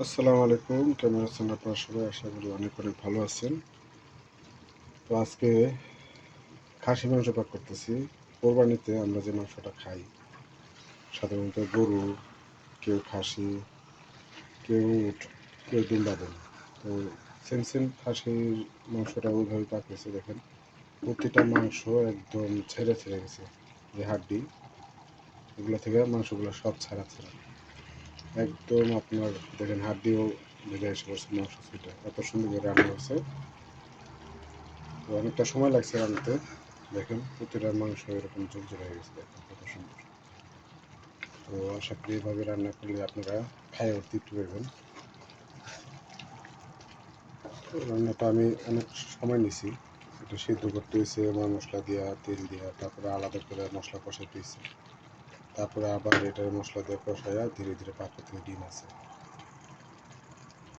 আসসালামু আলাইকুম, কেমন আছেন আপনারা সবাই? আশা করি অনেক অনেক ভালো আছেন। তো আজকে খাসি মাংস পাক করতেছি। কোরবানিতে আমরা যে মাংসটা খাই, সাধারণত গরু, কেউ খাসি, কেউ উট, কেউ দুম্বা দেন। তো সেম সেম খাসির মাংসটা ওইভাবে পাকতেছে। দেখেন প্রতিটা মাংস একদম ছেড়ে ছেড়ে গেছে, যে হাড্ডি এগুলো থেকে মাংসগুলো সব ছাড়া ছাড়া একদম আপনার দেখেন হাড্ডিও ভেজে এসে পড়ছে মাংস ছুটে, এত সুন্দর করে রান্না হয়েছে। তো অনেকটা সময় লাগছে রান্নাতে। দেখেন প্রতিটা মাংস এরকম ঝুরঝুরে হয়ে গেছে, দেখেন কত সুন্দর। তো আশা করি এভাবে রান্না করলে আপনারা খাই তৃপ্তি পাবেন। রান্নাটা আমি অনেক সময় নিছি। এটা সিদ্ধ করতে হয়েছে ময় মশলা দিয়া, তেল দিয়া, তারপরে আলাদা করে মশলা কষাইতে হয়েছে, তারপরে আবার এটার মশলা দিয়ে কষাইয়া ধীরে ধীরে পাক করতে ডিম আছে।